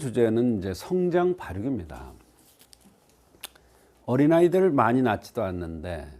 주제는 이제 성장 발육입니다. 어린아이들을 많이 낳지도 않는데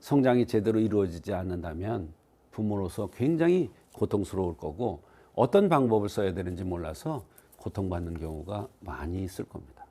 성장이 제대로 이루어지지 않는다면 부모로서 굉장히 고통스러울 거고 어떤 방법을 써야 되는지 몰라서 고통받는 경우가 많이 있을 겁니다.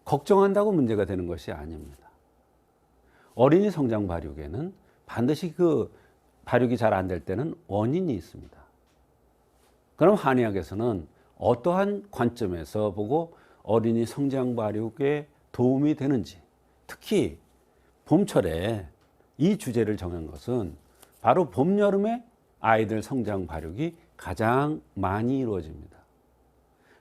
걱정한다고 문제가 되는 것이 아닙니다. 어린이 성장 발육에는 반드시 그 발육이 잘 안 될 때는 원인이 있습니다. 그럼 한의학에서는 어떠한 관점에서 보고 어린이 성장 발육에 도움이 되는지, 특히 봄철에 이 주제를 정한 것은 바로 봄, 여름에 아이들 성장 발육이 가장 많이 이루어집니다.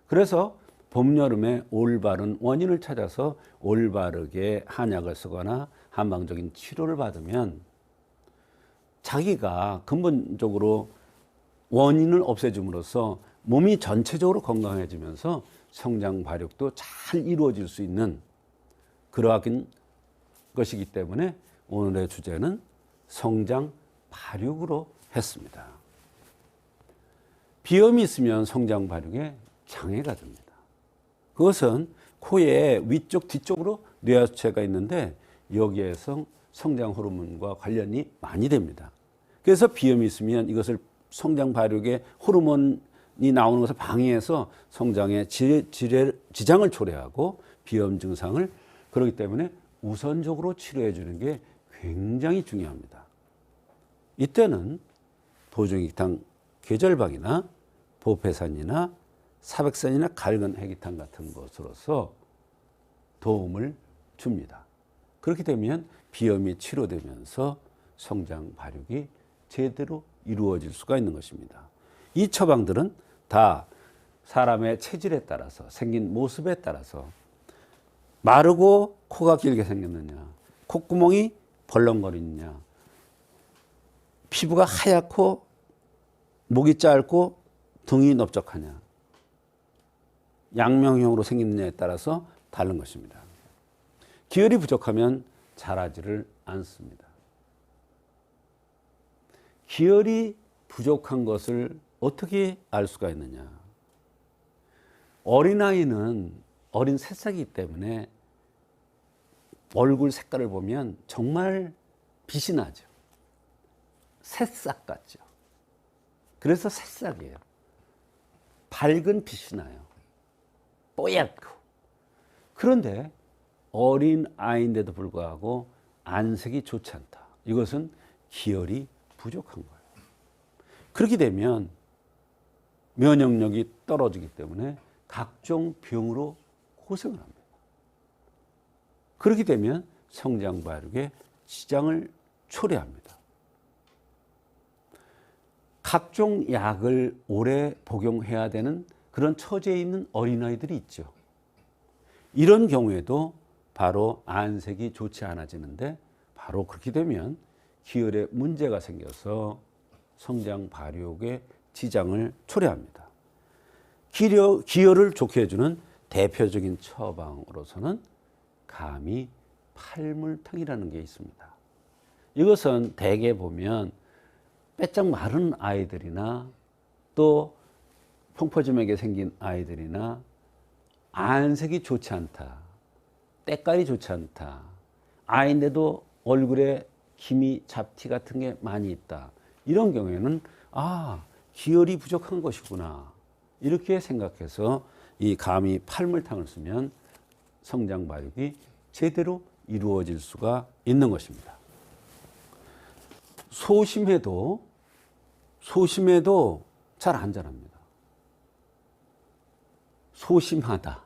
그래서 봄, 여름에 올바른 원인을 찾아서 올바르게 한약을 쓰거나 한방적인 치료를 받으면 자기가 근본적으로 원인을 없애줌으로써 몸이 전체적으로 건강해지면서 성장 발육도 잘 이루어질 수 있는 그러한 것이기 때문에 오늘의 주제는 성장 발육으로 했습니다. 비염이 있으면 성장 발육에 장애가 됩니다. 그것은 코의 위쪽 뒤쪽으로 뇌하수체가 있는데 여기에서 성장 호르몬과 관련이 많이 됩니다. 그래서 비염이 있으면 이것을 성장 발육의 호르몬이 나오는 것을 방해해서 성장에 지장을 초래하고 비염 증상을, 그렇기 때문에 우선적으로 치료해 주는 게 굉장히 중요합니다. 이때는 도종익탕 계절박이나 보패산이나 사백산이나 갈근 해기탕 같은 것으로서 도움을 줍니다. 그렇게 되면 비염이 치료되면서 성장 발육이 제대로 이루어질 수가 있는 것입니다. 이 처방들은 다 사람의 체질에 따라서, 생긴 모습에 따라서, 마르고 코가 길게 생겼느냐, 콧구멍이 벌렁거리느냐, 피부가 하얗고 목이 짧고 등이 넓적하냐, 양명형으로 생겼느냐에 따라서 다른 것입니다. 기혈이 부족하면 자라지를 않습니다. 기혈이 부족한 것을 어떻게 알 수가 있느냐? 어린아이는 어린 새싹이기 때문에 얼굴 색깔을 보면 정말 빛이 나죠. 새싹 같죠. 그래서 새싹이에요. 밝은 빛이 나요. 뽀얗고. 그런데 어린 아이인데도 불구하고 안색이 좋지 않다. 이것은 기혈이 부족한 거예요. 그렇게 되면 면역력이 떨어지기 때문에 각종 병으로 고생을 합니다. 그렇게 되면 성장 발육에 지장을 초래합니다. 각종 약을 오래 복용해야 되는 그런 처지에 있는 어린아이들이 있죠. 이런 경우에도 바로 안색이 좋지 않아지는데, 바로 그렇게 되면 기혈에 문제가 생겨서 성장 발육에 지장을 초래합니다. 기혈을 좋게 해주는 대표적인 처방으로서는 감이 팔물탕이라는 게 있습니다. 이것은 대개 보면 빼짝 마른 아이들이나 또 펑퍼짐하게 생긴 아이들이나 안색이 좋지 않다, 때깔이 좋지 않다, 아이인데도 얼굴에 기미, 잡티 같은 게 많이 있다, 이런 경우에는 기혈이 부족한 것이구나, 이렇게 생각해서 이 감이 팔물탕을 쓰면 성장 발육이 제대로 이루어질 수가 있는 것입니다. 소심해도 잘 안 자랍니다. 소심하다,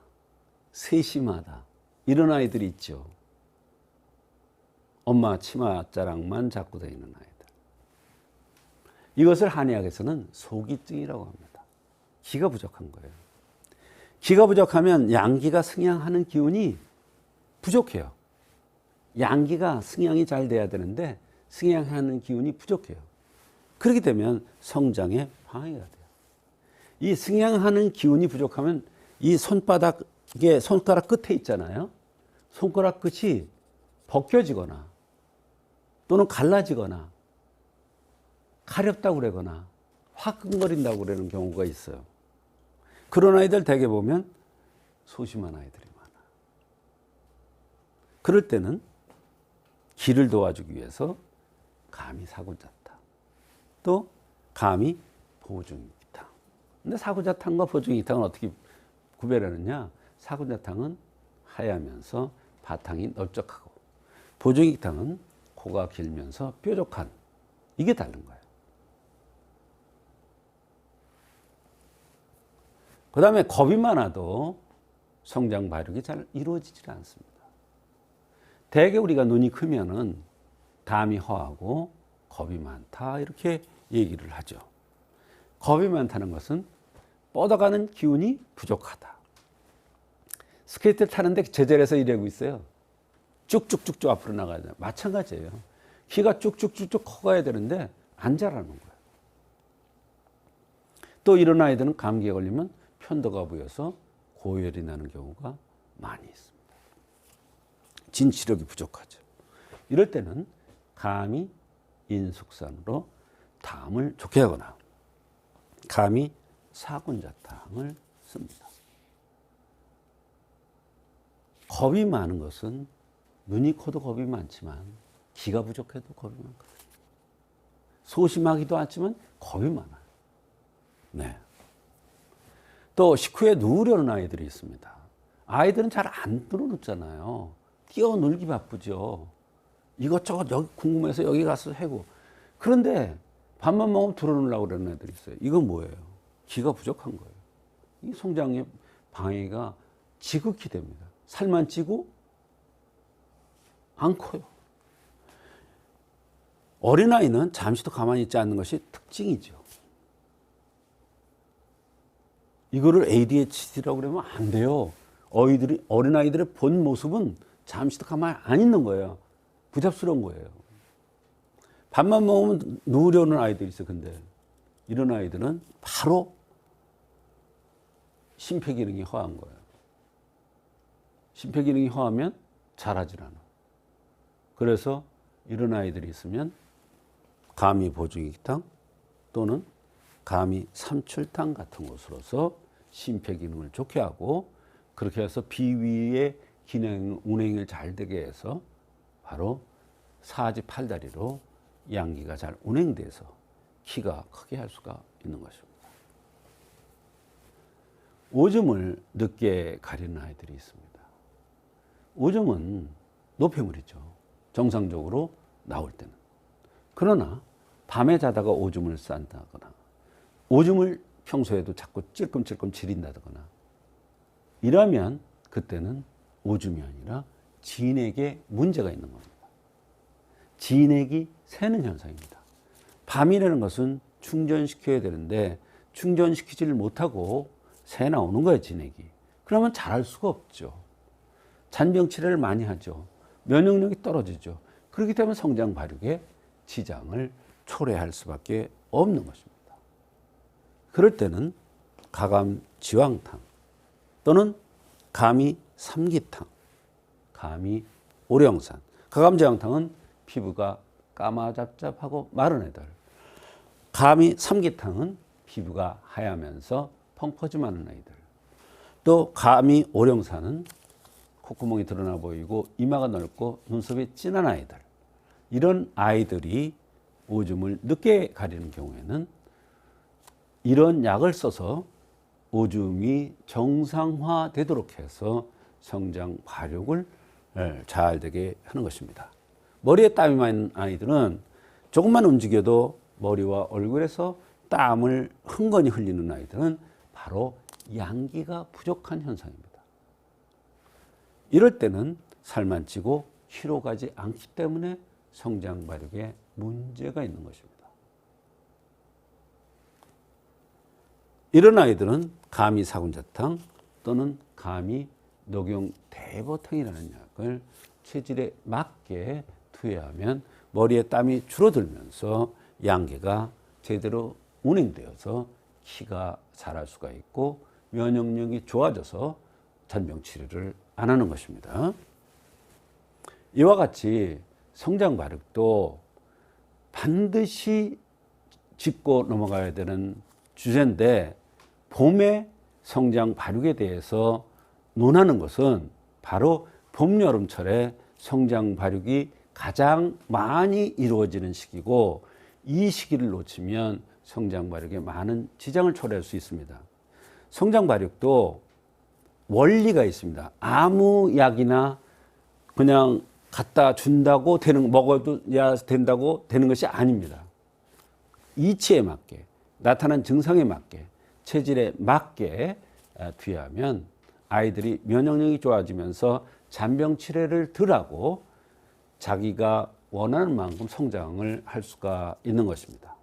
세심하다, 이런 아이들이 있죠. 엄마 치마 자랑만 잡고 다니는 아이들. 이것을 한의학에서는 소기증이라고 합니다. 기가 부족한 거예요. 기가 부족하면 양기가 승양하는 기운이 부족해요. 양기가 승양이 잘 돼야 되는데 승양하는 기운이 부족해요. 그렇게 되면 성장에 방해가 돼요. 이 승양하는 기운이 부족하면 이 손바닥, 이게 손가락 끝에 있잖아요. 손가락 끝이 벗겨지거나 또는 갈라지거나 가렵다고 그러거나 화끈거린다고 그러는 경우가 있어요. 그런 아이들 대개 보면 소심한 아이들이 많아. 그럴 때는 기를 도와주기 위해서 감이 사군자탕, 또 감이 보증이탕. 근데 사군자탕과 보증이탕은 어떻게 구별하느냐? 사군자탕은 하얗면서 바탕이 넓적하고, 보증이탕은 코가 길면서 뾰족한, 이게 다른 거예요. 그 다음에 겁이 많아도 성장 발육이 잘 이루어지질 않습니다. 대개 우리가 눈이 크면은 감이 허하고 겁이 많다, 이렇게 얘기를 하죠. 겁이 많다는 것은 뻗어가는 기운이 부족하다. 스케이트를 타는데 제자리에서 이러고 있어요. 쭉쭉쭉쭉 앞으로 나가야 돼요. 마찬가지예요. 키가 쭉쭉쭉쭉 커가야 되는데 안 자라는 거예요. 또 이런 아이들은 감기에 걸리면 편도가 부여서 고열이 나는 경우가 많이 있습니다. 진치력이 부족하죠. 이럴 때는 감이 인숙산으로 담을 좋게 하거나 감이 사군자탕을 씁니다. 겁이 많은 것은 눈이 커도 겁이 많지만 기가 부족해도 겁이 많거든요. 소심하기도 하지만 겁이 많아요. 네. 또 식후에 누우려는 아이들이 있습니다. 아이들은 잘 안 늘어놓잖아요. 뛰어놀기 바쁘죠. 이것저것 여기 궁금해서 여기 가서 해고. 그런데 밥만 먹으면 들어놓으려고 그러는 애들이 있어요. 이건 뭐예요? 기가 부족한 거예요. 이 성장의 방해가 지극히 됩니다. 살만 찌고 안 커요. 어린아이는 잠시도 가만히 있지 않는 것이 특징이죠. 이거를 ADHD라고 그러면 안 돼요. 어린아이들의 본 모습은 잠시도 가만히 안 있는 거예요. 부잡스러운 거예요. 밥만 먹으면 누우려는 아이들이 있어요. 근데 이런 아이들은 바로 심폐기능이 허한 거예요. 심폐기능이 허하면 자라질 않아. 그래서 이런 아이들이 있으면 감이 보증이탕 또는 감이 삼출탕 같은 곳으로서 심폐기능을 좋게 하고, 그렇게 해서 비위의 기능, 운행을 잘 되게 해서 바로 사지 팔다리로 양기가 잘 운행돼서 키가 크게 할 수가 있는 것입니다. 오줌을 늦게 가리는 아이들이 있습니다. 오줌은 노폐물이죠. 정상적으로 나올 때는. 그러나 밤에 자다가 오줌을 싼다거나 오줌을 평소에도 자꾸 찔끔찔끔 지린다거나 이러면 그때는 오줌이 아니라 진액에 문제가 있는 겁니다. 진액이 새는 현상입니다. 밤이라는 것은 충전시켜야 되는데 충전시키지를 못하고 새 나오는 거예요, 진액이. 그러면 자랄 수가 없죠. 잔병 치레를 많이 하죠. 면역력이 떨어지죠. 그렇기 때문에 성장 발육에 지장을 초래할 수밖에 없는 것입니다. 그럴 때는 가감 지왕탕 또는 감이 삼기탕, 감이 오령산. 가감 지왕탕은 피부가 까마잡잡하고 마른 애들. 감이 삼기탕은 피부가 하얗면서 펑퍼짐 많은 아이들. 또 감이 오령산은 콧구멍이 드러나 보이고 이마가 넓고 눈썹이 진한 아이들. 이런 아이들이 오줌을 늦게 가리는 경우에는 이런 약을 써서 오줌이 정상화되도록 해서 성장 발육을 잘 되게 하는 것입니다. 머리에 땀이 많은 아이들은 조금만 움직여도 머리와 얼굴에서 땀을 흥건히 흘리는 아이들은 바로 양기가 부족한 현상입니다. 이럴 때는 살만 찌고 키로 가지 않기 때문에 성장 발육에 문제가 있는 것입니다. 이런 아이들은 감이 사군자탕 또는 감이 녹용대보탕이라는 약을 체질에 맞게 투여하면 머리에 땀이 줄어들면서 양계가 제대로 운행되어서 키가 자랄 수가 있고 면역력이 좋아져서 잔병 치료를 안 하는 것입니다. 이와 같이 성장 발육도 반드시 짚고 넘어가야 되는 주제인데 봄에 성장 발육에 대해서 논하는 것은 바로 봄, 여름철에 성장 발육이 가장 많이 이루어지는 시기고, 이 시기를 놓치면 성장 발육에 많은 지장을 초래할 수 있습니다. 성장 발육도 원리가 있습니다. 아무 약이나 그냥 갖다 준다고 먹어야 된다고 되는 것이 아닙니다. 이치에 맞게, 나타난 증상에 맞게, 체질에 맞게 투여하면 아이들이 면역력이 좋아지면서 잔병 치레를 덜하고 자기가 원하는 만큼 성장을 할 수가 있는 것입니다.